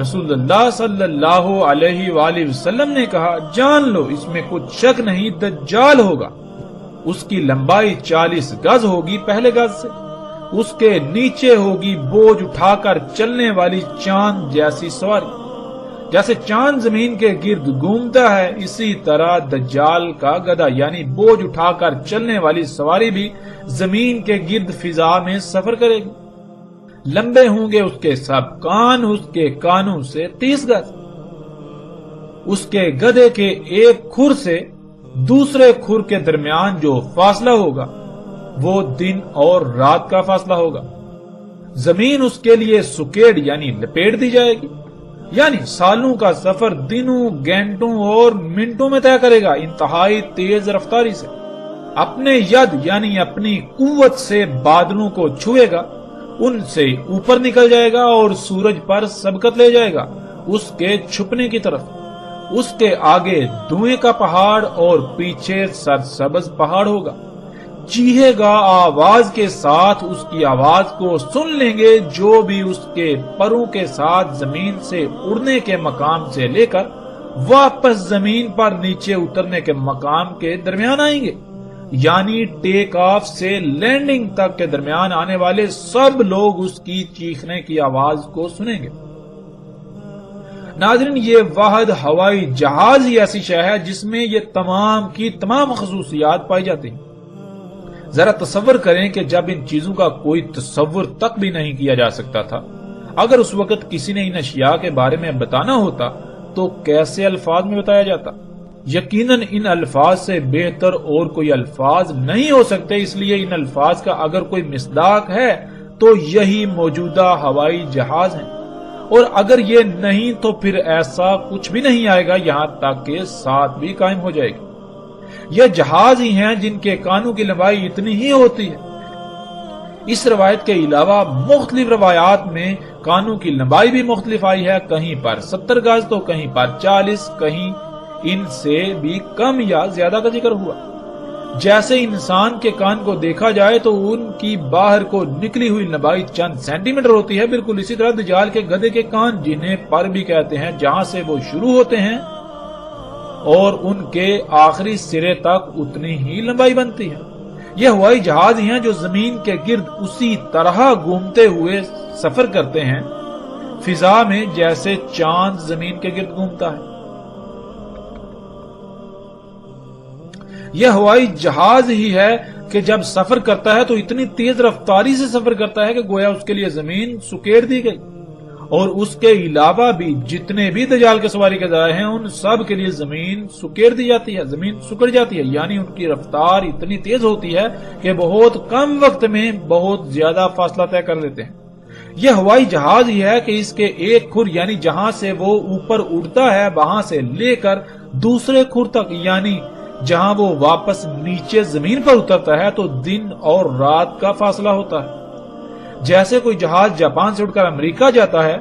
رسول اللہ صلی اللہ علیہ وآلہ وسلم نے کہا جان لو اس میں کچھ شک نہیں دجال ہوگا، اس کی لمبائی 40 گز ہوگی پہلے گز سے، اس کے نیچے ہوگی بوجھ اٹھا کر چلنے والی چاند جیسی سواری، جیسے چاند زمین کے گرد گھومتا ہے اسی طرح دجال کا گدھا یعنی بوجھ اٹھا کر چلنے والی سواری بھی زمین کے گرد فضا میں سفر کرے گی۔ لمبے ہوں گے اس کے سب کان، اس کے کانوں سے 30 گز، اس کے گدھے کے ایک کھر سے دوسرے کھر کے درمیان جو فاصلہ ہوگا وہ دن اور رات کا فاصلہ ہوگا۔ زمین اس کے لیے سکیڑ یعنی لپیٹ دی جائے گی، یعنی سالوں کا سفر دنوں، گھنٹوں اور منٹوں میں طے کرے گا انتہائی تیز رفتاری سے۔ اپنے ید یعنی اپنی قوت سے بادلوں کو چھوئے گا، ان سے اوپر نکل جائے گا اور سورج پر سبقت لے جائے گا اس کے چھپنے کی طرف۔ اس کے آگے دھوئیں کا پہاڑ اور پیچھے سرسبز پہاڑ ہوگا۔ چیخے گا آواز کے ساتھ، اس کی آواز کو سن لیں گے جو بھی اس کے پروں کے ساتھ زمین سے اڑنے کے مقام سے لے کر واپس زمین پر نیچے اترنے کے مقام کے درمیان آئیں گے، یعنی ٹیک آف سے لینڈنگ تک کے درمیان آنے والے سب لوگ اس کی چیخنے کی آواز کو سنیں گے۔ ناظرین، یہ واحد ہوائی جہاز ہی ایسی شے ہے جس میں یہ تمام کی تمام خصوصیات پائی جاتی ہیں۔ ذرا تصور کریں کہ جب ان چیزوں کا کوئی تصور تک بھی نہیں کیا جا سکتا تھا، اگر اس وقت کسی نے ان اشیاء کے بارے میں بتانا ہوتا تو کیسے الفاظ میں بتایا جاتا؟ یقیناً ان الفاظ سے بہتر اور کوئی الفاظ نہیں ہو سکتے، اس لیے ان الفاظ کا اگر کوئی مصداق ہے تو یہی موجودہ ہوائی جہاز ہیں، اور اگر یہ نہیں تو پھر ایسا کچھ بھی نہیں آئے گا یہاں تک کہ ساتھ بھی قائم ہو جائے گی۔ یہ جہاز ہی ہیں جن کے کانوں کی لمبائی اتنی ہی ہوتی ہے۔ اس روایت کے علاوہ مختلف روایات میں کانوں کی لمبائی بھی مختلف آئی ہے، کہیں پر 70 گز تو کہیں پر 40، کہیں ان سے بھی کم یا زیادہ کا ذکر ہوا۔ جیسے انسان کے کان کو دیکھا جائے تو ان کی باہر کو نکلی ہوئی لمبائی چند سینٹی میٹر ہوتی ہے، بالکل اسی طرح دجال کے گدھے کے کان، جنہیں پر بھی کہتے ہیں، جہاں سے وہ شروع ہوتے ہیں اور ان کے آخری سرے تک اتنی ہی لمبائی بنتی ہے۔ یہ ہوائی جہاز ہی ہیں جو زمین کے گرد اسی طرح گھومتے ہوئے سفر کرتے ہیں فضا میں جیسے چاند زمین کے گرد گھومتا ہے۔ یہ ہوائی جہاز ہی ہے کہ جب سفر کرتا ہے تو اتنی تیز رفتاری سے سفر کرتا ہے کہ گویا اس کے لیے زمین سکیڑ دی گئی، اور اس کے علاوہ بھی جتنے بھی دجال کے سواری کے ذرائع ہیں ان سب کے لیے زمین سکیڑ دی جاتی ہے، زمین سکڑ جاتی ہے، یعنی ان کی رفتار اتنی تیز ہوتی ہے کہ بہت کم وقت میں بہت زیادہ فاصلہ طے کر لیتے ہیں۔ یہ ہوائی جہاز ہی ہے کہ اس کے ایک کھر یعنی جہاں سے وہ اوپر اڑتا ہے وہاں سے لے کر دوسرے کھر تک، یعنی جہاں وہ واپس نیچے زمین پر اترتا ہے تو دن اور رات کا فاصلہ ہوتا ہے۔ جیسے کوئی جہاز جاپان سے اڑ کر امریکہ جاتا ہے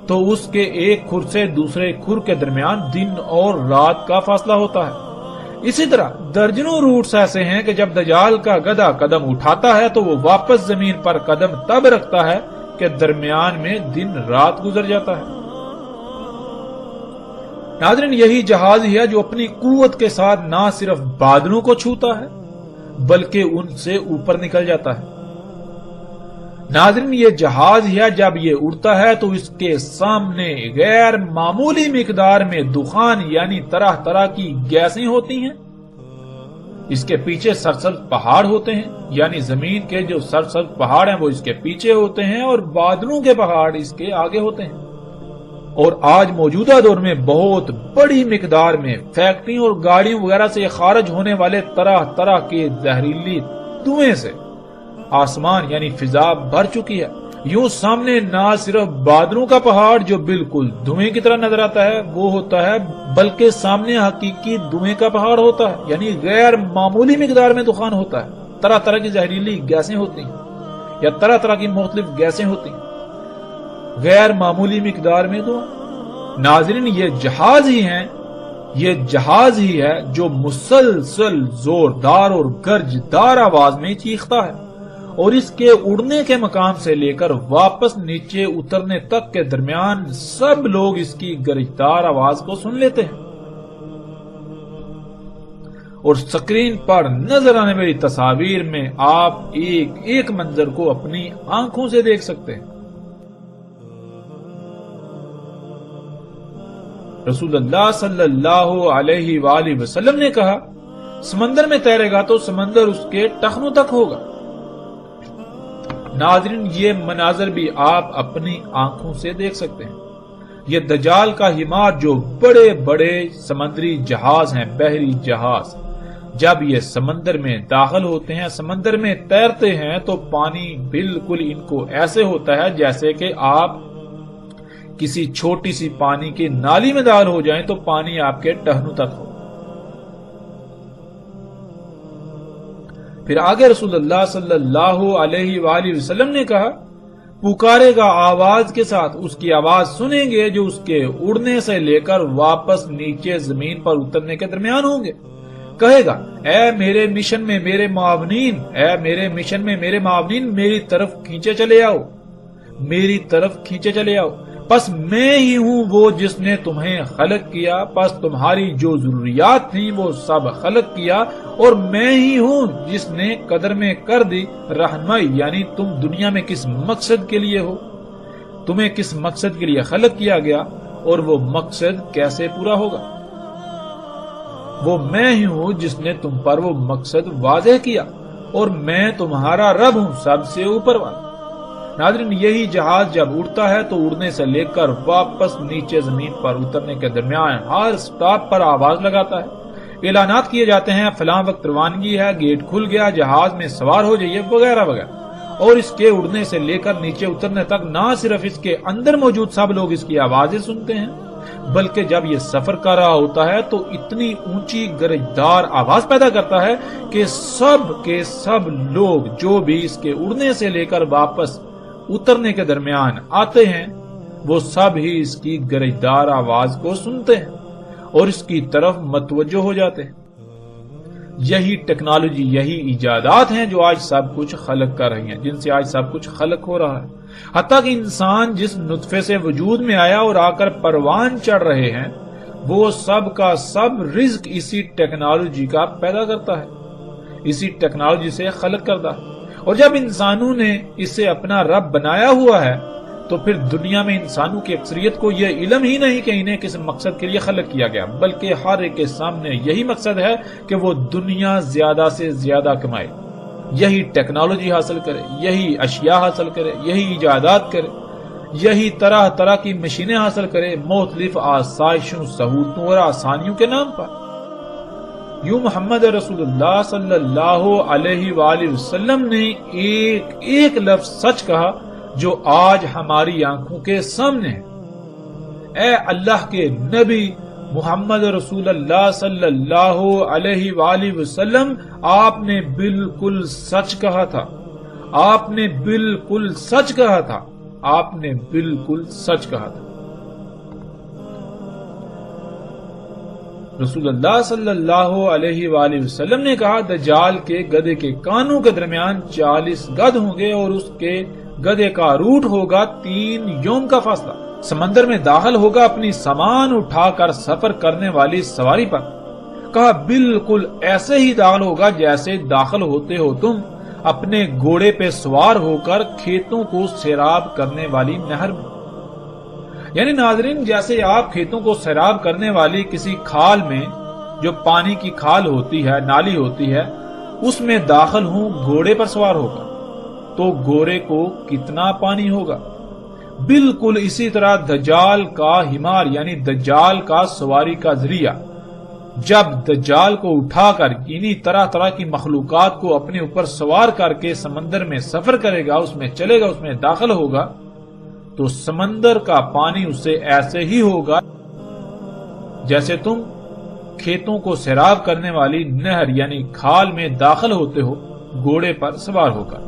تو اس کے ایک کھر سے دوسرے کھر کے درمیان دن اور رات کا فاصلہ ہوتا ہے۔ اسی طرح درجنوں روٹس ایسے ہیں کہ جب دجال کا گدھا قدم اٹھاتا ہے تو وہ واپس زمین پر قدم تب رکھتا ہے کہ درمیان میں دن رات گزر جاتا ہے۔ ناظرین، یہی جہاز ہی ہے جو اپنی قوت کے ساتھ نہ صرف بادلوں کو چھوتا ہے بلکہ ان سے اوپر نکل جاتا ہے۔ ناظرین، یہ جہاز ہی ہے جب یہ اڑتا ہے تو اس کے سامنے غیر معمولی مقدار میں دخان یعنی طرح طرح کی گیسیں ہوتی ہیں، اس کے پیچھے سرسبز پہاڑ ہوتے ہیں، یعنی زمین کے جو سرسبز پہاڑ ہیں وہ اس کے پیچھے ہوتے ہیں اور بادلوں کے پہاڑ اس کے آگے ہوتے ہیں۔ اور آج موجودہ دور میں بہت بڑی مقدار میں فیکٹریوں اور گاڑیوں وغیرہ سے خارج ہونے والے طرح طرح کے زہریلی دھوئیں سے آسمان یعنی فضا بھر چکی ہے۔ یوں سامنے نہ صرف بادلوں کا پہاڑ جو بالکل دھوئیں کی طرح نظر آتا ہے وہ ہوتا ہے، بلکہ سامنے حقیقی دھوئیں کا پہاڑ ہوتا ہے، یعنی غیر معمولی مقدار میں دخان ہوتا ہے، طرح طرح کی زہریلی گیسیں ہوتی ہیں یا طرح طرح کی مختلف گیسیں ہوتی ہیں، غیر معمولی مقدار میں دعا۔ ناظرین، یہ جہاز ہی ہے جو مسلسل زوردار اور گرجدار آواز میں چیختا ہے اور اس کے اڑنے کے مقام سے لے کر واپس نیچے اترنے تک کے درمیان سب لوگ اس کی گرجدار آواز کو سن لیتے ہیں، اور سکرین پر نظر آنے والی تصاویر میں آپ ایک ایک منظر کو اپنی آنکھوں سے دیکھ سکتے ہیں۔ رسول اللہ صلی اللہ علیہ وآلہ وسلم نے کہا، سمندر میں تیرے گا تو سمندر اس کے ٹخنوں تک ہوگا۔ ناظرین، یہ مناظر بھی آپ اپنی آنکھوں سے دیکھ سکتے ہیں۔ یہ دجال کا حمار جو بڑے بڑے سمندری جہاز ہیں، بحری جہاز، جب یہ سمندر میں داخل ہوتے ہیں، سمندر میں تیرتے ہیں تو پانی بالکل ان کو ایسے ہوتا ہے جیسے کہ آپ کسی چھوٹی سی پانی کی نالی میں داخل ہو جائیں تو پانی آپ کے ٹہنوں تک ہو۔ پھر آگے رسول اللہ صلی اللہ علیہ وآلہ وسلم نے کہا، پکارے گا آواز کے ساتھ، اس کی آواز سنیں گے جو اس کے اڑنے سے لے کر واپس نیچے زمین پر اترنے کے درمیان ہوں گے۔ کہے گا، اے میرے مشن میں میرے معاونین، اے میرے مشن میں میرے معاونین، میری طرف کھینچے چلے آؤ، میری طرف کھینچے چلے آؤ، پس میں ہی ہوں وہ جس نے تمہیں خلق کیا، پس تمہاری جو ضروریات تھیں وہ سب خلق کیا، اور میں ہی ہوں جس نے قدر میں کر دی رہنمائی، یعنی تم دنیا میں کس مقصد کے لیے ہو، تمہیں کس مقصد کے لیے خلق کیا گیا اور وہ مقصد کیسے پورا ہوگا۔ وہ میں ہی ہوں جس نے تم پر وہ مقصد واضح کیا، اور میں تمہارا رب ہوں، سب سے اوپر والا۔ ناظرین، یہی جہاز جب اڑتا ہے تو اڑنے سے لے کر واپس نیچے زمین پر اترنے کے درمیان ہر سٹاپ پر آواز لگاتا ہے، اعلانات کیے جاتے ہیں، فلاں وقت روانگی ہے، گیٹ کھل گیا، جہاز میں سوار ہو جائیے، وغیرہ وغیرہ۔ اور اس کے اڑنے سے لے کر نیچے اترنے تک نہ صرف اس کے اندر موجود سب لوگ اس کی آوازیں سنتے ہیں، بلکہ جب یہ سفر کر رہا ہوتا ہے تو اتنی اونچی گرجدار آواز پیدا کرتا ہے کہ سب کے سب لوگ جو بھی اس کے اڑنے سے لے کر واپس اترنے کے درمیان آتے ہیں وہ سب ہی اس کی گرجدار آواز کو سنتے ہیں اور اس کی طرف متوجہ ہو جاتے ہیں۔ یہی ٹیکنالوجی، یہی ایجادات ہیں جو آج سب کچھ خلق کر رہی ہیں، جن سے آج سب کچھ خلق ہو رہا ہے۔ حتیٰ کہ انسان جس نطفے سے وجود میں آیا اور آ کر پروان چڑھ رہے ہیں، وہ سب کا سب رزق اسی ٹیکنالوجی کا پیدا کرتا ہے، اسی ٹیکنالوجی سے خلق کرتا ہے۔ اور جب انسانوں نے اسے اپنا رب بنایا ہوا ہے تو پھر دنیا میں انسانوں کی اکثریت کو یہ علم ہی نہیں کہ انہیں کس مقصد کے لیے خلق کیا گیا، بلکہ ہر ایک کے سامنے یہی مقصد ہے کہ وہ دنیا زیادہ سے زیادہ کمائے، یہی ٹیکنالوجی حاصل کرے، یہی اشیاء حاصل کرے، یہی ایجادات کرے، یہی طرح طرح کی مشینیں حاصل کرے، مختلف آسائشوں، سہولتوں اور آسانیوں کے نام پر۔ یوں محمد رسول اللہ صلی اللہ علیہ وآلہ وسلم نے ایک ایک لفظ سچ کہا جو آج ہماری آنکھوں کے سامنے ہے۔ اے اللہ کے نبی محمد رسول اللہ صلی اللہ علیہ وآلہ وسلم، آپ نے بالکل سچ کہا تھا، آپ نے بالکل سچ کہا تھا، آپ نے بالکل سچ کہا تھا۔ رسول اللہ صلی اللہ علیہ وآلہ وسلم نے کہا، دجال کے گدھے کے کانوں کے درمیان 40 گدھ ہوں گے اور اس کے گدھے کا روٹ ہوگا 3 یوم کا فاصلہ۔ سمندر میں داخل ہوگا اپنی سامان اٹھا کر سفر کرنے والی سواری پر۔ کہا بالکل ایسے ہی داخل ہوگا جیسے داخل ہوتے ہو تم اپنے گھوڑے پہ سوار ہو کر کھیتوں کو سیراب کرنے والی نہر میں۔ یعنی ناظرین، جیسے آپ کھیتوں کو سیراب کرنے والی کسی کھال میں، جو پانی کی کھال ہوتی ہے، نالی ہوتی ہے، اس میں داخل ہوں گھوڑے پر سوار ہوگا تو گھوڑے کو کتنا پانی ہوگا۔ بالکل اسی طرح دجال کا حمار یعنی دجال کا سواری کا ذریعہ جب دجال کو اٹھا کر انہی طرح طرح کی مخلوقات کو اپنے اوپر سوار کر کے سمندر میں سفر کرے گا، اس میں چلے گا، اس میں داخل ہوگا، تو سمندر کا پانی اسے ایسے ہی ہوگا جیسے تم کھیتوں کو سیراب کرنے والی نہر یعنی کھال میں داخل ہوتے ہو گھوڑے پر سوار ہو کر۔